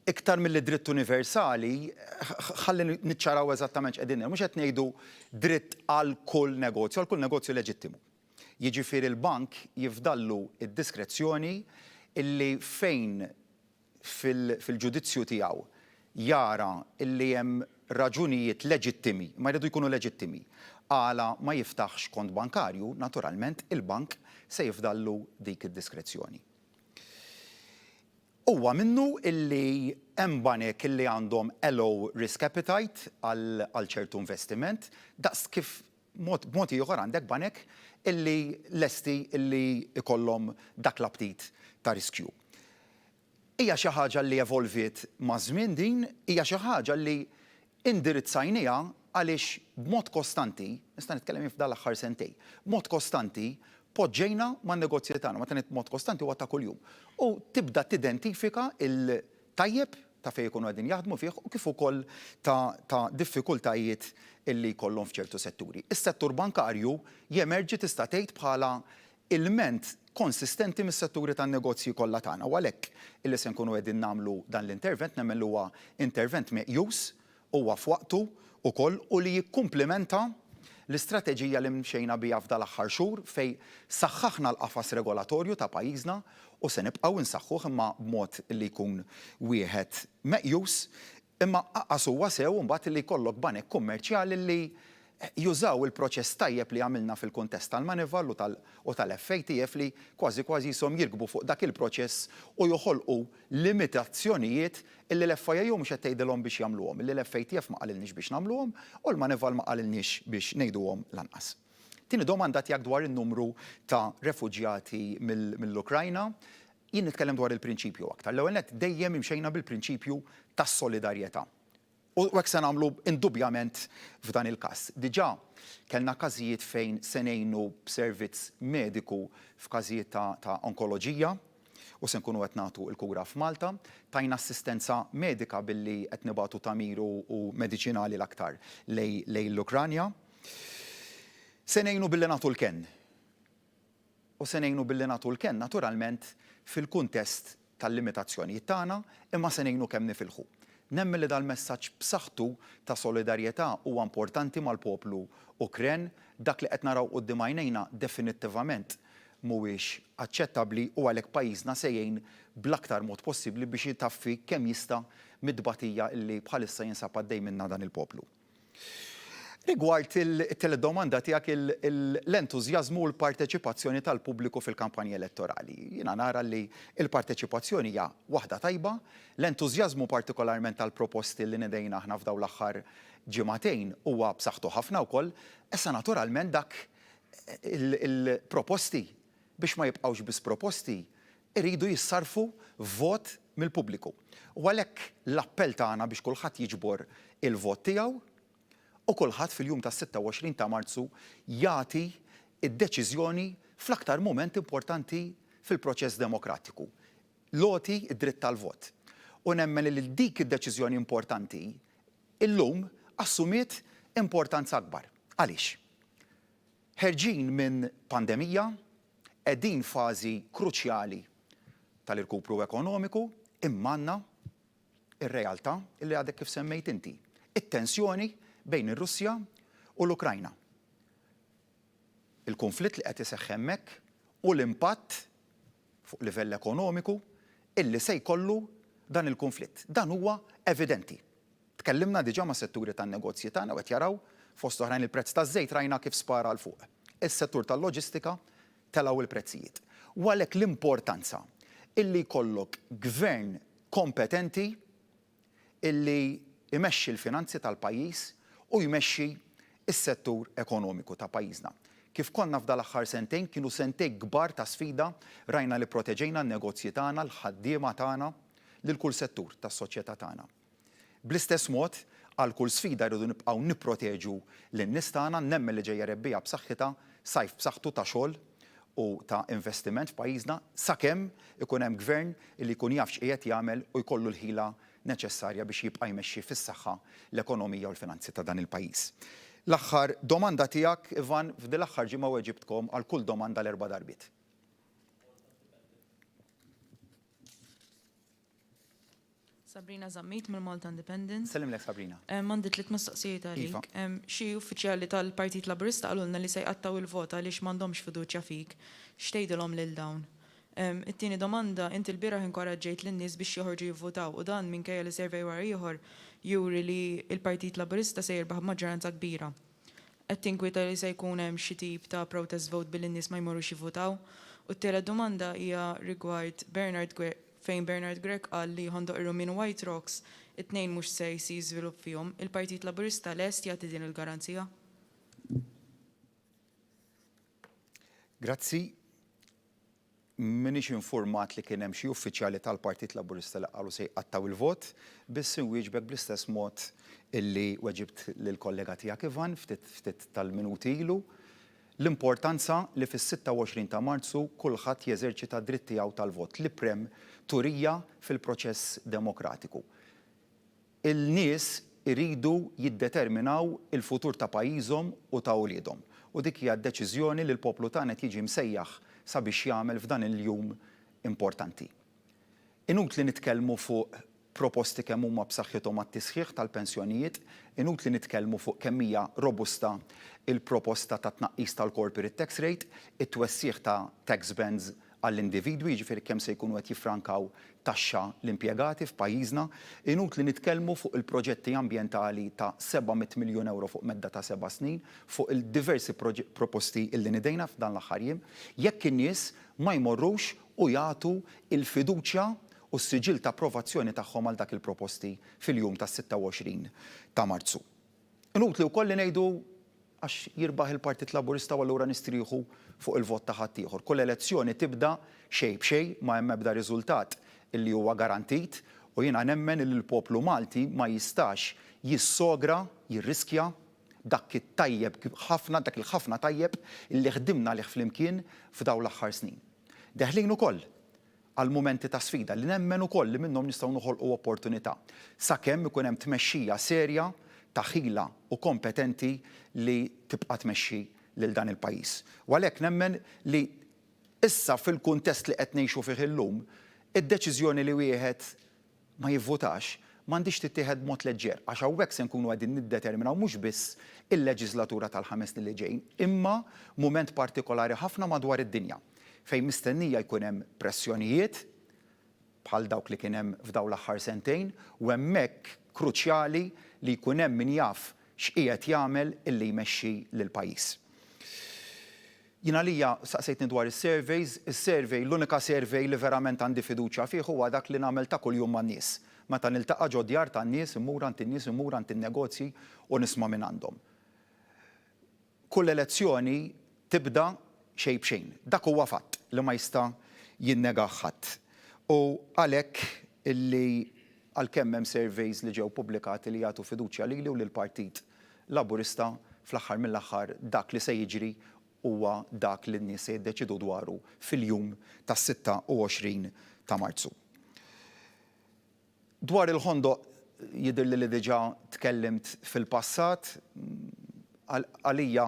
[SPEAKER 1] Iktar mill-dritt universali, ħalli niċċaraw eżattament x'qegħdin mhux qed ngħidu dritt għal kull negozju, għal kull negozju leġittimu. Jiġifieri l-bank jifdallu id-diskrezzjoni illi fejn fil-ġudizzju tiegħu jara illi hemm raġunijiet leġittimi, ma jridu jkunu leġittimi, għala ma jiftaħx kont bankarju, naturalment il-bank se jifdallu dik id-diskrezzjoni. Huwa minnu illi hemm banek illi għandhom low risk appetite għal ċertu investiment, daqs kif b'mod ieħor għandek banek illi lesti illi ikollhom dak l-aptit ta' riskju. Hija xi ħaġa li evolviet ma' żmien din, hija xi ħaġa li indirizzajniha għaliex b'mod kostanti, nista' nitkellem f'dan l-aħħar sentejn, b'mod kostanti poġġejna man negozji tagħna, ma tenet mod kostanti huwa ta' kuljum. U tibda tidentifika il-tajjeb ta' fejn ikunu qegħdin jaħdmu fih u kif ukoll ta' diffikultajiet illi jkollhom f'ċertu setturi. Is-settur bankarju jemerġi tista' tgħid bħala ilment konsistenti mis-setturi tan-negozji kollha tagħna. U għalhekk illi se nkunu qegħdin nagħmlu dan l-intervent nemmen li huwa intervent meqjus huwa f'waqtu ukoll u li jikkumplimenta l-istrateġija li mxejna bija f'dal aħħar xhur fejn saħħaħna l-qafas regolatorju ta' pajjiżna u se nibqgħu nsaħħuh imma b'mod li jkun wieħed meqjus imma qaqqas huwa sew imbagħad li jkollok banek kummerċjali li jużaw il-proċess tajjeb li għamilna fil-kuntest tal-Manival u tal-FATF li kważi jisom jirkbu fuq dak il-proċess u joħolqu limitazzjonijiet illi l-FIU mhux qed tgħidilhom biex jagħmluhom, illi l-FATF ma qalilniex biex nagħmluhom u l-Manival ma qalilniex biex ngħiduhom lanqas. Tieni domanda tiegħek dwar in-numru ta' refuġjati mill-Ukrajna, jien nitkellem dwar il-prinċipju aktar. L-ewwel nett dejjem imxejna bil-prinċipju tas-solidarjetà. U hekk se nagħmlu indubjament f'dan il-każ. Diġà kellna każijiet fejn se ngħinu b'servizz mediku f'każijiet ta' onkoloġija u se nkunu qed nagħtu l-kura f'Malta, tajna assistenza medika billi qed nibagħtu tamiru u mediċinali l-aktar lejn l-Ukranja. Se ngħinu billi nagħtu l-kenn. U se ngħinu billi nagħtu l-kenn naturalment fil-kuntest tal-limitazzjonijiet tagħna imma se ngħinu kemm nifilħu. Nemmen li dal-messaġġ b'saħħtu ta' solidarjetà huwa importanti mal-poplu Ukren, dak li qed naraw quddiem għajnejna definittivament mhuwiex aċċettabbli u għalhekk pajjiżna se jgħin bl-aktar mod possibbli biex jitaffi kemm jista' mid-tbatija li bħalissa jinsab għaddej minnha dan il-poplu. Rigward il-teledomanda tiegħek l-entużjażmu u l-parteċipazzjoni tal-pubbliku fil-kampanji elettorali. Jiena nara li l-parteċipazzjoni hija waħda tajba, l-entużjażmu partikolarment tal-proposti li nedejna aħna f'daw l-aħħar ġimagħtejn huwa b'saħħtu ħafna wkoll, issa naturalment dak il-proposti biex ma jibqgħux biss proposti iridu jissarfu vot mill-pubbliku. U għalhekk l-appell tagħna biex kulħadd jiġbor il-vot tiegħu u kulħadd fil-jum tas-26 ta' Marzu jagħti id-deċiżjoni fl-aktar mument importanti fil-proċess demokratiku. Loti id-dritt tal-vot. U nemmen li dik id-deċiżjoni importanti illum assumiet importanza akbar. Għaliex? Ħerġin minn pandemija, qegħdin fażi kruċjali tal-irkupru ekonomiku, imma għandna ir-realtà li għadek kif semmejt inti. It-tensjoni bejn ir-Russja u l-Ukrajna. Il-konflitt li qed iseħħ hemmhekk u l-impatt fuq livell ekonomiku illi se jkollu dan il-konflitt. Dan huwa evidenti. Tkellimna diġà ma' setturi tan-negozji tagħna qed jaraw fost oħrajn il-prezz taż-żejt rajna kif spara l fuq. Is-settur tal-loġistika telgħu il-prezzijiet. U għalhekk l-importanza illi jkollok gvern kompetenti illi imexxi l-finanzi tal-pajjiż u jmexxi s-settur ekonomiku ta' pajjiżna. Kif konna f'dal aħħar sentejn kienu sentejn kbar ta' sfida rajna li proteġejna n-negozji tagħna, l-ħaddiema tagħna lil kull settur tas-soċjetà tagħna. Bl-istess mod, għal kull sfida rridu nibqgħu nipproteġu lin-nies tagħna nemmen li ġejja rebbija b'saħħitha, sajf b'saħħtu ta' xogħol u ta' investiment f'pajjiżna sakemm ikun hemm gvern li jkun jaf x'qiegħed jagħmel u jkollu l-ħila neċessarja biex jibqa' jmexxi fis-saħħa l-ekonomija u l-finanzi ta' dan il-pajjiż. L-aħħar domanda tiegħek, Ivan, f'din l-aħħar ġimgħa weġibtkom għal kull domanda l-erba' darbiet.
[SPEAKER 5] Sabrina Zammit mill-Malta Independent.
[SPEAKER 1] Sellimlek Sabrina.
[SPEAKER 5] Mandi tliet mistoqsijiet għalik. Xi uffiċjali tal-Partit Laburista qalulna li se jqattaw il-vota għaliex m'għandhomx fiduċja fik. X'tgħidilhom lil dawn? It-tieni domanda, inti l-bieraħ inkoraġġejt lin-nies biex joħorġu jivvotaw u dan minkejja li survey wara ieħor juri li l-Partit Laburista se jirbaħ b'maġġoranza kbira. Qed tinkwita li se jkun hemm xi tip ta' protest vote billi n-nies ma jmorrux jivvotaw. U t-tielet domanda hija rigward fejn Bernard Grech qal li ħondoq minn White Rocks it-tnejn mhux se jsir żvilupp fihom, il-Partit Laburista lest jagħti din il-garanzija?
[SPEAKER 1] Grazzi. Minix informat li kien hemm xi uffiċjali tal-Partit Laburista li qalu se jqattaw il-vot, biss inwieġbek bl-istess mod illi weġibt lill-kollega tiegħek Ivan ftit tal-minuti ilu. L-importanza li fis-26 ta' Marzu kulħadd jeżerċita dritt tiegħu tal-vot li prem turija fil-proċess demokratiku. Il-nies iridu jiddeterminaw il-futur ta' pajjiżhom u ta' uliedhom. U dik hija d-deċiżjoni li l-poplu tagħna jiġi msejjaħ sabiex jagħmel f'dan il-jum importanti. Inutli nitkellmu fuq proposti kemm huma b'saħħithom għat-tisħiħ tal-pensjonijiet, inutli nitkellmu fuq kemm hija robusta il-proposta ta' tnaqqis tal-corporate tax rate, it-twessieħ ta' tax bands għall-individwi, ġifieri kemm se jkunu qed jiffrankaw taxxa l-impjegati f'pajjiżna, inutli nitkellmu fuq il-proġetti ambjentali ta' 700 miljun euro fuq medda ta' 7 snin, fuq il-diversi proposti illi nidejna f'dan l-aħħar jiem, jekk in-nies ma jmorrux u jagħtu il-fiduċja u s-siġil ta' approvazzjoni tagħhom għal dak il-proposti fil-jum ta' 26 ta' Marzu. Inutli wkoll li ngħidu għax jirbaħ il-Partit Laburista u allura nistrieħu fuq il-vot ta' ħadd ieħor. Kull elezzjoni tibda xejn b'xejn ma hemm ebda riżultat illi huwa garantit u jiena nemmen li l-poplu Malti ma jistax jissogra, jirriskja dak it-tajjeb ħafna, dak il-ħafna tajjeb illi ħdimna lih flimkien f'dawn l-aħħar snin. Deħlin ukoll għal momenti ta' sfida li nemmen ukoll li minnhom nistgħu noħolqu opportunità sakemm ikun hemm tmexxija serja ta' ħila u kompetenti li tibqa' tmexxi lil dan il-pajjiż. U għalhekk nemmen li issa fil-kuntest li qed ngħixu fih illum, id-deċiżjoni li wieħed ma jivvotax m'għandix tittieħed mod leġġer għax hawnhekk se nkunu qegħdin niddeterminaw mhux biss il-leġislatura tal-5 li ġejjin, imma mument partikolari ħafna madwar id-dinja fejn mistennija jkun hemm pressjonijiet bħal dawk li kien hemm f'dawn l-aħħar sentejn u hemmhekk kruċjali li jkun hemm min jaf x'qiegħed jagħmel illi jmexxi lill-pajjiż. Jiena lija saqsejtni dwar is-surveys, is-survey l-unika survey li verament għandi fiduċja fih huwa dak li nagħmel ta' kuljum man-nies. Meta niltaqa' ġo djar tan-nies, immur għand in-nies, immur għand in-negozji u nisma' minn għandhom. Kull elezzjoni tibda xejn b'xejn. Dak huwa fatt li ma jista' jinnega ħadd. U għalhekk illi għalkemm hemm surveys li ġew pubblikati li jagħtu fiduċja lili u lill-Partit Laburista fl-aħħar mill-aħħar dak li se jiġri huwa dak li n-nies se jiddeċidu dwaru fil-jum tas-26 ta' Marzu. Dwar il-ħondoq jidher li diġà tkellimt fil-passat, għalija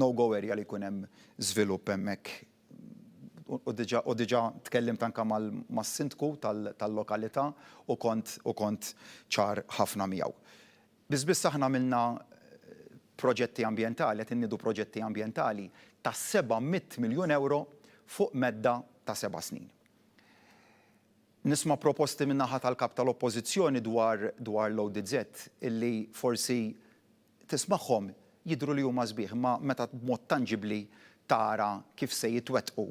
[SPEAKER 1] no-go area li jkun hemm żvilupp hemmhekk. U diġà tkellimt anke mas-sindku tal-lokalità u kont ċar ħafna miegħu. Biss aħna għamilna proġetti ambjentali, qed innidu proġetti ambjentali ta' 700 miljun euro fuq medda ta' 7 snin. Nisma' proposti min-naħa tal-kap tal-Oppożizzjoni dwar l-ODZ illi forsi tismagħhom jidhru li huma sbieħ, ma meta b'mod tanġibli tara kif se jitwettqu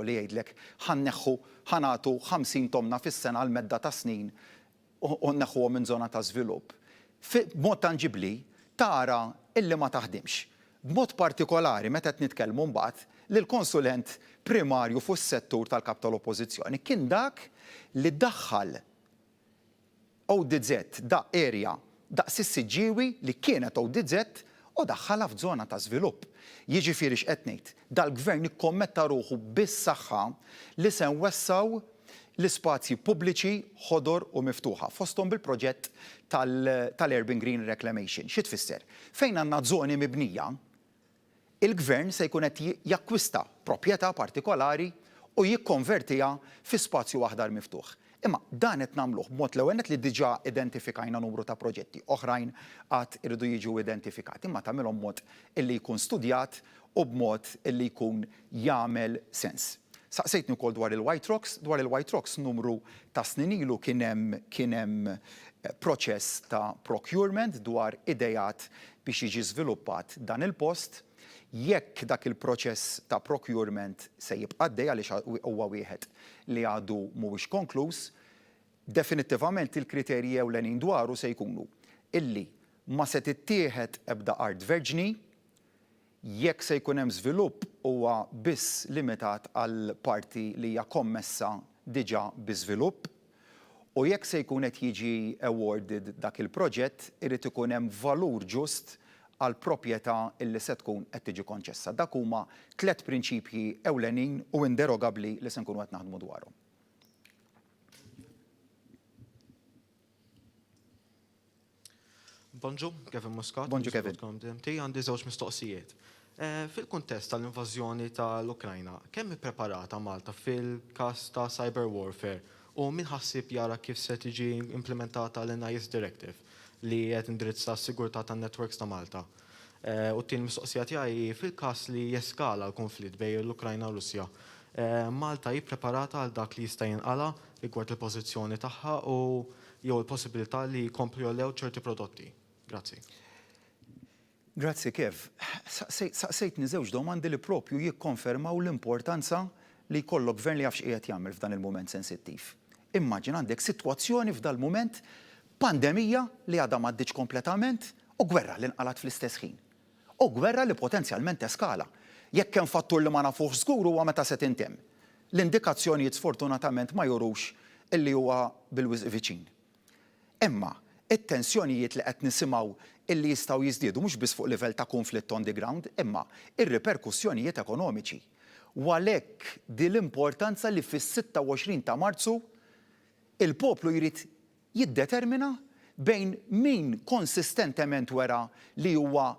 [SPEAKER 1] li jgħidlek ħanatu 50 tomna fis-sena għal medda ta' snin u nneħħuhom minn żona ta' żvilupp. b'mod tangibbli tara illi ma taħdimx. B'mod partikolari meta qed nitkellmu mbagħad li l-konsulent primarju fuq is-settur tal-kap tal-Oppożizzjoni kien dak li daħħal ODZ da area daqs is-Siġġiewi li kienet ODZ u daħħalha f'żona ta' żvilupp. Jiġifieri x'qed ngħid, dal-gvern ikkommetta ruħu bis-saħħa li se nwessaw l-ispazji pubbliċi ħodor u miftuħa fosthom bil-proġett tal-Urban Green Reclamation. Xi tfisser? Fejn għandna żoni mibnija, il-gvern se jkun qed jakkwista proprjetà partikolari u jikkonvertiha fi spazju aħdar miftuħ. Imma dan qed nagħmluh b'mod l-ewwel li diġà identifikajna numru ta' proġetti oħrajn qatt iridu jiġu identifikati, imma tagħmilhom mod illi jkun studjat u b'mod illi jkun jagħmel sens. Saqsejtni wkoll dwar il-White Rocks numru ta' snin ilu kien hemm proċess ta' procurement dwar idejat biex jiġi żviluppat dan il-post. Jekk dak il-proċess ta' procurement se jibqa' għaddej għaliex huwa wieħed li għadu mhuwiex konkluż, definittivament il-kriterji ewlenin dwaru se jkunu illi ma se tittieħed ebda art verġni, jekk se jkun hemm żvilupp huwa biss limitat għal parti li hija kommessa diġà biżvilupp, u jekk se jkun qed jiġi awarded dak il-proġett, irid ikun hemm valur ġust għal proprjetà illi se tkun qed tiġi konċessa. Dak huma 3 prinċipji ewlenin u inderogabbli li se nkunu qed naħdmu dwarhom.
[SPEAKER 6] Bonġu, Kevin Muscat.
[SPEAKER 1] Bonġu, Kevin.
[SPEAKER 6] Għandi żewġ mistoqsijiet. Fil-kuntest tal-invażjoni tal-Ukrajna, kemm ippreparata Malta fil-każ ta' cyber warfare u min ħassib jara kif se tiġi implementata l-NIS Directive li qed indirizza s-sigurtà tan-networks ta' Malta. U t-tieni mistoqsija tiegħi fil-każ li jeskala l-konflitt bejn l-Ukrajna u Russja. Malta hi ppreparata għal dak li jista' jinqala rigward il-pożizzjoni tagħha u jew il-possibilità li jkomplu jolew ċerti prodotti. Grazzi.
[SPEAKER 1] Grazzi, Kev. Saqsejtni żewġ domandi li propju jikkonfermaw l-importanza li jkollok gvern li jafx qiegħed jagħmel f'dan il-mument sensittiv. Immaġin għandek sitwazzjoni f'dal mument pandemija li għadha m'għaddiġ kompletament u gwerra li nqalat fl-istess ħin. U gwerra li potenzjalment eskala. Jekk hemm fattur li ma nafux żgur huwa meta se tintemm. L-indikazzjonijiet sfortunatament ma jurux illi huwa bil-wisq viċin. Imma it-tensjonijiet li qed nisimgħu illi jistgħu jiżdiedu mhux biss fuq livell ta' konflitt on the ground, imma ir-reperkussjonijiet ekonomiċi. U għalhekk din l-importanza li fis-26 ta' Marzu il-poplu jrid jiddetermina bejn min konsistentement wera li huwa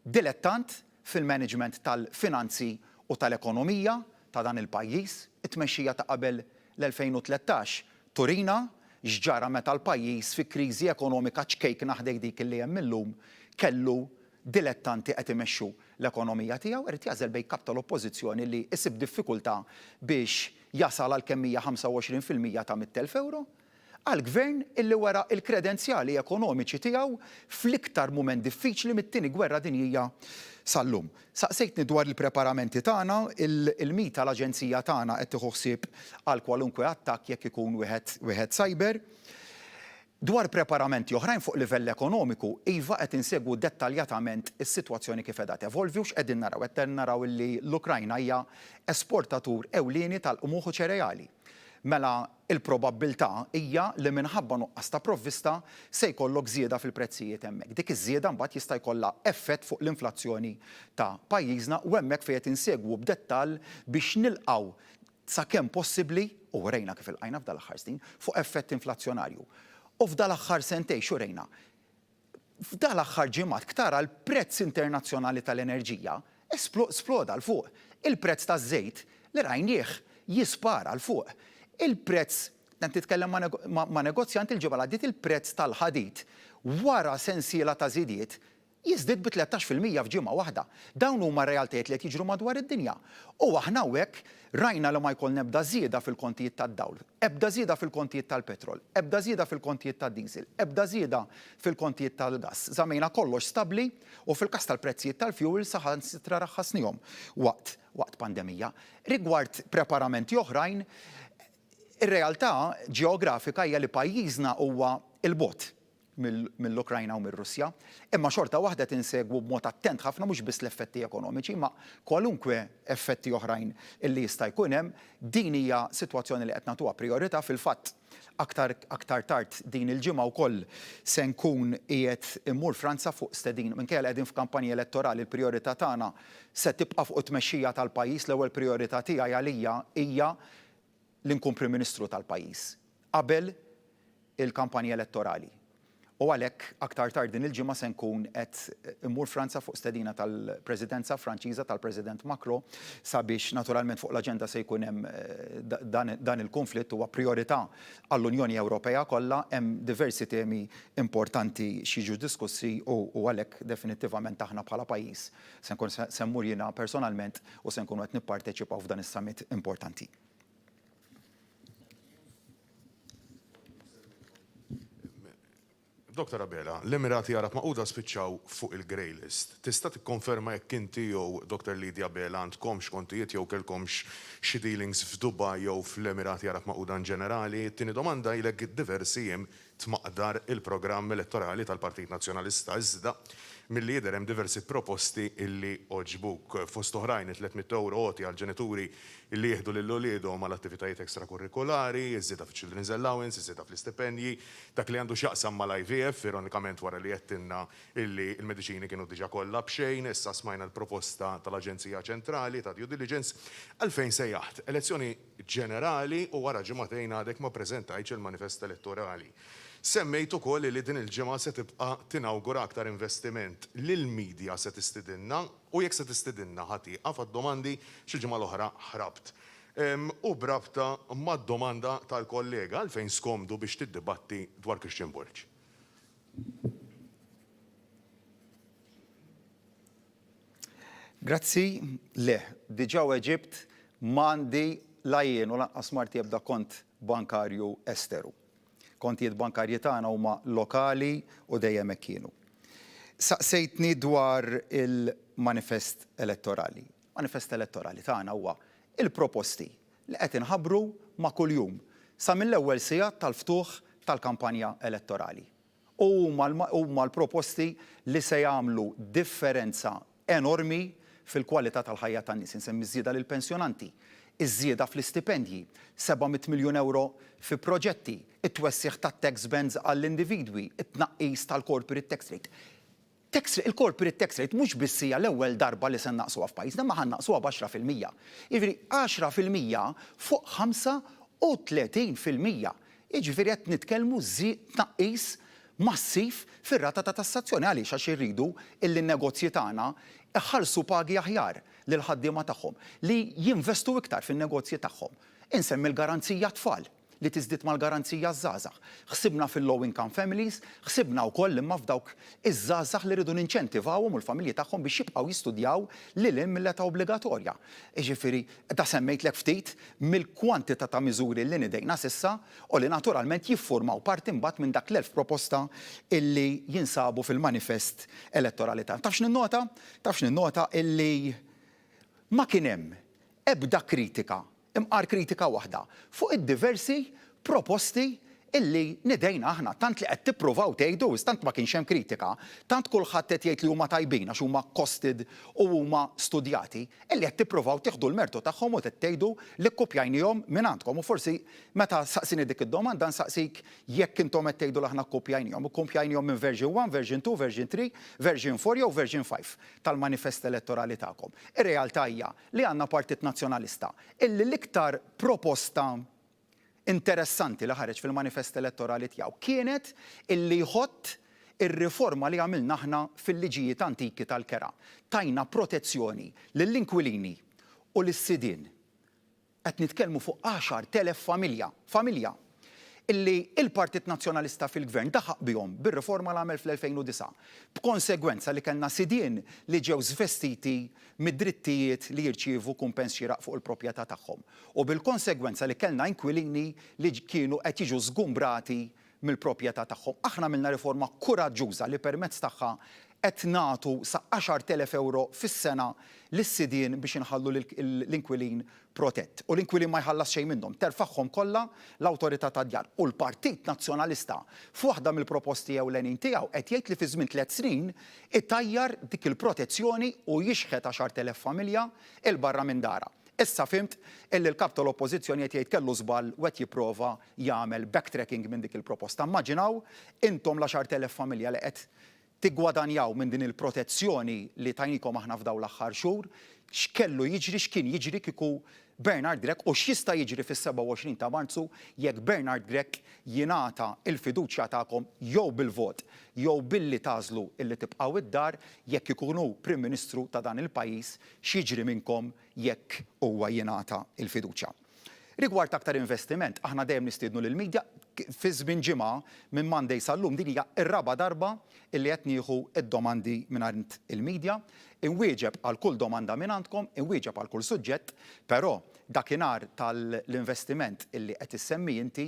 [SPEAKER 1] dilettant fil-management tal-finanzi u tal-ekonomija ta' dan il-pajjiż, it-tmexxija ta' qabel l-2013 turina x'ġara meta l-pajjiż fi kriżi ekonomika ċkejk naħdej dik li hemm illum kellu dilettanti qed imexxu l-ekonomija tiegħu irid jażel bejn kap tal-oppożizzjoni li isib diffikultà biex jasal għal kemm hija 25% ta' 100,000 euro għal-gvern illi wara il-kredenzjali ekonomiċi tiegħu fl-iktar mument diffiċli mit-tieni gwerra dinjija sal-lum. Saqsejtni dwar il-preparamenti tagħna, il-mita l-aġenzija tagħna qed tieħu ħsieb għal kwalunkwe attakk jekk ikun wieħed cyber. Dwar preparamenti oħrajn fuq livell ekonomiku, iva qed insegwu dettaljatament is-sitwazzjoni kif qiegħda tevolvi u x'qegħdin naraw. Qed naraw li l-Ukrajna hija esportatur ewlieni tal-qumugh u ċereali. Mela il-probabilità hija li minħabba nuqqas ta' provvista se jkollok żieda fil-prezzijiet hemmhekk. Dik iż-żieda mbagħad jista' jkollha effett fuq l-inflazzjoni ta' pajjiżna u hemmhekk fejn qed insegwu b'dettall biex nilqgħu sakemm possibbli u rejna kif ilqajna f'dal aħħar snin fuq effett inflazzjonarju. U f'dal aħħar sentejn xu rejna. F'dal aħħar ġimgħat ktara l-prezz internazzjonali tal-enerġija sploda l fuq. Il-prezz taż-żejt li rajnieh jispara l fuq. Il-prezz, dan titkellem ma' negozjant il-ġibal għaddit il-prezz tal-ħadid wara sensiela ta' żidiet jiżdied bi 13% f'ġimgħa waħda. Dawn huma realtajiet li qed jiġru madwar id-dinja. U aħna hekk rajna li ma jkollna ebda żieda fil-kontijiet tad-dawl, ebda żieda fil-kontijiet tal-petrol, ebda żieda fil-kontijiet tad-diesel, ebda żieda fil-kontijiet tal-gass. Żammejna kollox stabbli u fil-każ tal-prezzijiet tal-fuel saħansitra raħħasnihom waqt pandemija. Rigward preparamenti oħrajn, ir-realtà ġeografika hija li pajjiżna huwa il-bot mill-Ukrajna u mir-Russja, imma xorta waħda tinsegwu b'mod attent ħafna mhux biss l-effetti ekonomiċi, ma kwalunkwe effetti oħrajn illi jista' jkun hemm, din hija sitwazzjoni li qed nagħtuha priorità fil-fatt. Aktar tard din il-ġimgħa wkoll se nkun qiegħed immur Franza fuq stedin minkejja qegħdin f'kampanji elettorali l-prijorità tagħna se tibqa' fuq it-tmexxija tal-pajjiż l-ewwel prijorità tiegħi għalija hija li nkun Prim Ministru tal-pajjiż qabel il-kampanji elettorali. U għalhekk aktar tard din il-ġimgħa se nkun qed immur Franza fuq stedina tal-Presidenza Franċiża tal-President Macron sabiex naturalment fuq l-aġenda se jkun hemm dan il-konflitt huwa priorità għall-Unjoni Ewropea kollha, hemm diversi temi importanti xi jiġu diskussi u għalhekk definittivament aħna bħala pajjiż se nkun se mmur jiena personalment u se nkunu qed nipparteċipaw f'dan is-summit importanti.
[SPEAKER 7] Dr. Abela, l-Emirati Arab Magħquda spiċċaw fuq il-Grey List. Tista' tikkonferma jekk inti jew Dr. Lydia Abela għandkomx kontijiet jew kellkomx xi dealings f'Dubai jew fl-Emirati Arab Magħquda in ġenerali? Tieni domanda ilek diversi jiem tmaqdar il-programm elettorali tal-Partit Nazzjonalista iżda milli jidher hemm diversi proposti illi oġbuk fost oħrajn 300 euro għoti għal ġenituri illi jieħdu lil uliedhom mal attivitajiet ekstrakurrikolari, iżjeda f'Children's Allowance, iżjeda fl-istipendji, dak li għandu x'jaqsam mal-IVF, ironikament wara li jettinna illi l-mediċini kienu diġà kollha b'xejn, issa smajna l-proposta tal-Aġenzija Ċentrali ta' Due Diligence, għalfejn sejjaħt elezzjoni ġenerali u wara ġimagħtejn għadek ma preżentajtx il-manifest elettorali. Semmejt ukoll li din il-ġimgħa se tibqa' tinawgura aktar investiment lill-medja se tistidinna u jekk se tistidinna ħatieqa fad-domandi xi ġimgħa l-oħra ħrabt. U brabta mad-domanda tal-kollega għalfejn skomdu biex tiddibatti dwar Christian Bulge.
[SPEAKER 1] Grazzi, le, diġà Eġibt m'għandi la jien u lanqas marti ebda kont bankarju esteru. Kontijiet bankarji tagħna huma lokali u dejjem hekk kienu. Saqsejtni dwar il-manifest elettorali. Manifest elettorali tagħna huwa il-proposti li qed inħabbru ma' kuljum sa mill-ewwel sigħa tal-ftuħ tal-kampanja elettorali. Huma l-proposti li se jagħmlu differenza enormi fil-kwalità tal-ħajja tan-nies. Insemmi żieda lill-pensjonanti, iż-żieda fl-istipendji, 700 miljun euro fi proġetti, it-twessiħ tat-tax bands għall-individwi, it-tnaqqis tal-corporate tax rate. Il-corporate tax rate mhux biss hija l-ewwel darba li se naqsuha f'pajjiżna ma ħannaqsuha b'10%. Jiġifieri 10% fuq 35%. Jiġifieri qed nitkellmu tnaqqis massiv fir-rata ta' tassazzjoni għaliex għax irridu illi n-negozji tagħna iħallsu pagi aħjar lil ħaddiema tagħhom li jinvestu iktar fin-negozji tagħhom. Insemmi l-garanzija tfal li tiżdied mal-garanzija żgħażagħ. Ħsibna fil-low income families, ħsibna wkoll imma f'dawk iż-żgħażagħ li rridu ninċentivawhom u l-familji tagħhom biex jibqgħu jistudjaw lil hemm mill-età obbligatorja. Jiġifieri da semmejtlek ftit mill-kwantità ta' miżuri li nidejna s'issa u li naturalment jiffurmaw parti mbagħad minn dak l-elf proposta illi jinsabu fil-manifest elettorali tagħna. Tafx ninnota illi ma kien hemm ebda kritika imqar kritika waħda fuq id-diversi proposti illi nidejna aħna tant li qed tippruvaw tgħidu tant ma kienx hemm kritika, tant kulħadd qed jgħid li huma tajbin għax huma costed u huma studjati, illi qed tippruvaw tieħdu l-mertu tagħhom u tgħidu li kkupjajnihom minn għandkom. U forsi meta saqsini dik id-domanda nsaqsik jekk intom qed tgħidu aħna kkupjajnihom. Ikkupjajnihom minn version 1, version 2, version 3, version 4 jew version 5 tal-manifest elettorali tagħkom. Ir-realtà hija li għandna Partit Nazzjonalista illi l-iktar proposta interessanti li ħareġ fil-manifest elettorali tiegħu kienet illi jħott ir-riforma li għamilna aħna fil-liġijiet antiki tal-kera. Tajna protezzjoni lill-inkwilini u lis-sidien. Qed nitkellmu fuq 10,000 familja illi il-Partit Nazzjonalista fil-Gvern daħaq bihom bir-riforma li għamel fl-2009. B'konsegwenza li kellna sidien li ġew żvestiti mid-drittijiet li jirċievu kumpens xieraq fuq il-proprjetà tagħhom. U bil-konsegwenza li kellna inkwilini li kienu qed jiġu żgumbrati mill-proprjetà tagħhom. Aħna għamilna riforma kuraġġuża li permezz tagħha qed nagħtu sa 10,000 euro fis-sena lis-sidien biex inħallu l-inkwilin protett. U l-inkwilin ma jħallas xejn minnhom, terfagħhom kollha l-Awtorità tad-Djar. U l-Partit Nazzjonalista f'waħda mill-proposti ewlenin tiegħu qed jgħid li fi żmien 3 snin ittajjar dik il-protezzjoni u jixħet 10,000 familja il barra minn dara. Issa fimt illi l-kap tal-oppożizzjoni qed jgħid kellu żball u qed jipprova jagħmel backtracking minn dik il-proposta. Immaġinaw intom l-10,000 familja li qed tiggwadanjaw minn din il-protezzjoni li tajnikom aħna f'daw l-aħħar xhur, x'kellu jiġri, x'kien jiġri kieku Bernard Grech u x'jista' jiġri fis-27 ta' Marzu jekk Bernard Grech jingħata il-fiduċja tagħkom jew bil-vot jew billi tażlu illi tibqgħu id-dar jekk ikunu Prim Ministru ta' dan il-pajjiż x'jiġri minnkom jekk huwa jingħata il-fiduċja. Rigward aktar investiment, aħna dejjem nistiednu lill-medja fi żmien ġimgħa minn Monday sal-lum din hija r-raba' darba illi qed nieħu id-domandi mingħand il-medja, inwieġeb għal kull domanda minn għandkom, inwieġeb għal kull suġġett, però dakinhar tal-investiment illi qed issemmi inti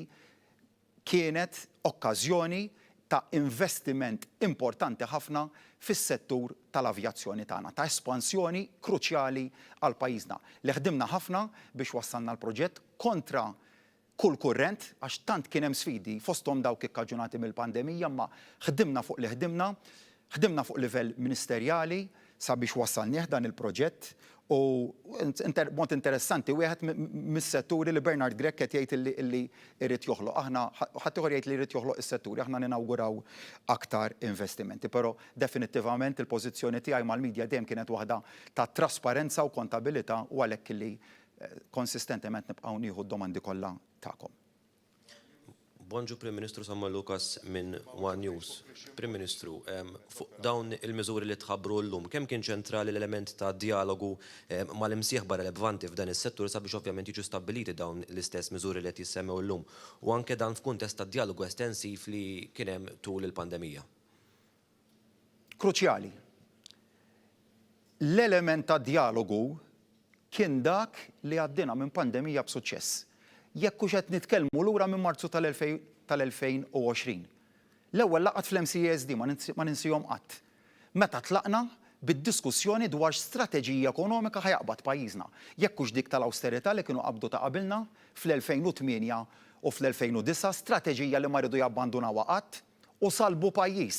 [SPEAKER 1] kienet okkażjoni ta' investiment importanti ħafna fis-settur tal-avjazzjoni tagħna, ta' espansjoni kruċjali għal pajjiżna. Li ħdimna ħafna biex wassalna l-proġett kontra kull kurrent, għax tant kien hemm sfidi fosthom dawk ikkaġunati mill-pandemija, ma ħdimna fuq li ħdimna fuq livell ministerjali sabiex wassalnieh dan il-proġett u mod interessanti wieħed mis-setturi li Bernard Grech qed jgħid illi jrid joħloq. Aħna ħadd ieħor jgħid li jrid joħloq is-setturi, aħna ninawguraw aktar investimenti. Però definittivament il-pożizzjoni tiegħi mal-medja dejjem kienet waħda ta' trasparenza u kontabilità u għalhekk illi konsistentement nibqgħu nieħu d-domandi kollha tagħkom.
[SPEAKER 8] Bonġu Prim Ministru Samuel Lucas minn One News. Prim Ministru, fuq dawn il-miżuri li tħabbru llum, kemm kien ċentrali l-element ta' dialogu mal-imsieħba relevanti f'dan is-settur sabiex ovvjament jiġu stabbiliti dawn l-istess miżuri li qed jissemmew llum u anke dan f'kuntest ta' dialogu estensiv li kien hemm tul il-pandemija?
[SPEAKER 1] Kruċjali. L-element ta' dialogu kien dak li għaddina minn pandemija b'suċċess. Jekk hux qed nitkellmu lura minn Marzu tal-2020. L-ewwel laqgħat fl-MCSD ma ninsihom qatt. Meta tlaqna bid-diskussjoni dwar strateġija ekonomika ħajaqbad pajjiżna. Jekk hux dik tal-awsterità li kienu qabdu ta' qabilna fl-2008 u fl-2009, strateġija li ma rridu jabbandunawha qatt u salbu pajjiż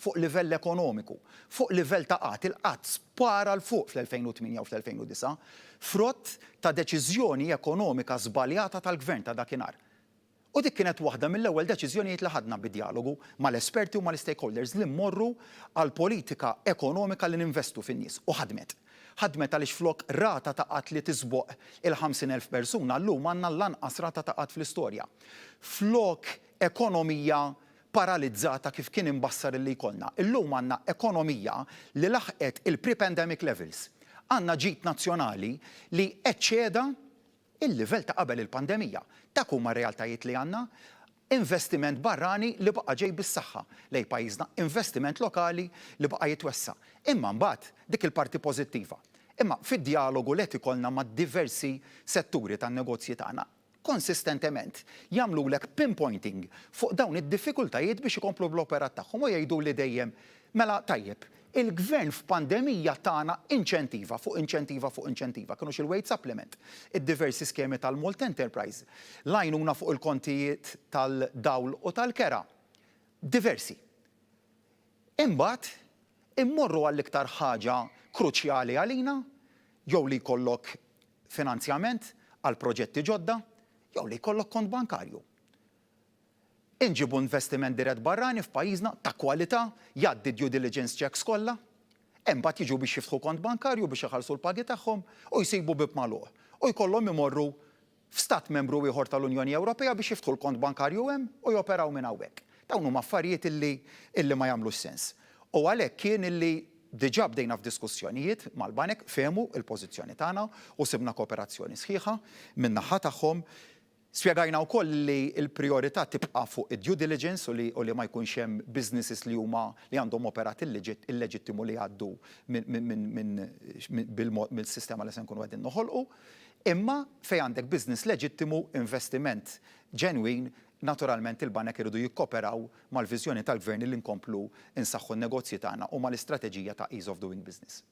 [SPEAKER 1] fuq livell ekonomiku, fuq livell ta' qatt, il-qatt spara l fuq fl-2008 u fl-2009, frott ta' deċiżjoni ekonomika żbaljata tal-gvern ta' dakinhar. U dik kienet waħda mill-ewwel deċiżjonijiet li ħadna bid-dialogu mal-esperti u mal-stakeholders li mmorru għal politika ekonomika li ninvestu fin-nies u ħadmet. Ħadmet għaliex flok rata ta' qatt li tisboq il-50,000 persuna llum għandna l-anqas rata ta' qatt fl-istorja. Flok ekonomija paralizzata kif kien imbassar li jkollna. Illum għandna ekonomija li laħqet il-pre-pandemic levels. Għandna ġid nazzjonali li eċċeda il-livell ta' qabel il-pandemija. Dak huma r-realtajiet li għandna. Investiment barrani li baqa' ġej bis-saħħa lejn pajjiżna, investiment lokali li baqa' jitwessa. Imma mbagħad dik il-parti pożittiva. Imma fid-dialogu li qed ikollna ma' diversi setturi tan-negozji tagħna konsistentement jagħmlulek pinpointing fuq dawn id-diffikultajiet biex ikomplu bl-operat tagħhom u jgħidu li dejjem mela tajjeb. Il-gvern f'pandemija tagħna inċentiva fuq inċentiva fuq inċentiva. Kienu il-wage supplement, id-diversi skemi tal-Malt Enterprise, l-għajnuna fuq il-kontijiet tal-dawl u tal-kera. Diversi. Imbagħad immorru għall-iktar ħaġa kruċjali għalina, jew li jkollok finanzjament għal proġetti ġodda, jew li jkollok kont bankarju. Inġibu investiment dirett barrani f'pajjiżna ta' kwalità, jgħaddi due diligence checks kollha, imbagħad jiġu biex jiftħu kont bankarju biex iħallsu l-pagi tagħhom u jsibu bib magħluq. U jkollhom imorru f'stat membru ieħor tal-Unjoni Ewropea biex jiftħu l-kont bankarju hemm u joperaw minn hawnhekk. Dawn huma affarijiet illi ma jagħmlux sens. U għalhekk kien illi diġà bdejna f'diskussjonijiet mal-banek fehmu il-pożizzjoni tagħna u sibna kooperazzjoni sħiħa min-naħa tagħhom. Spjegajna wkoll li l-priorità tibqa' fuq id-due diligence u li ma jkunx hemm businesses li għandhom operat illeġittimu li għaddu mill-sistema li se nkunu qegħdin noħolqu, imma fejn għandek business leġittimu, investiment ġenwin, naturalment il-banek iridu jikkoperaw mal-viżjoni tal-gvern li nkomplu insaħħu n-negozji tagħna u mal-istrateġija ta' ease of doing business.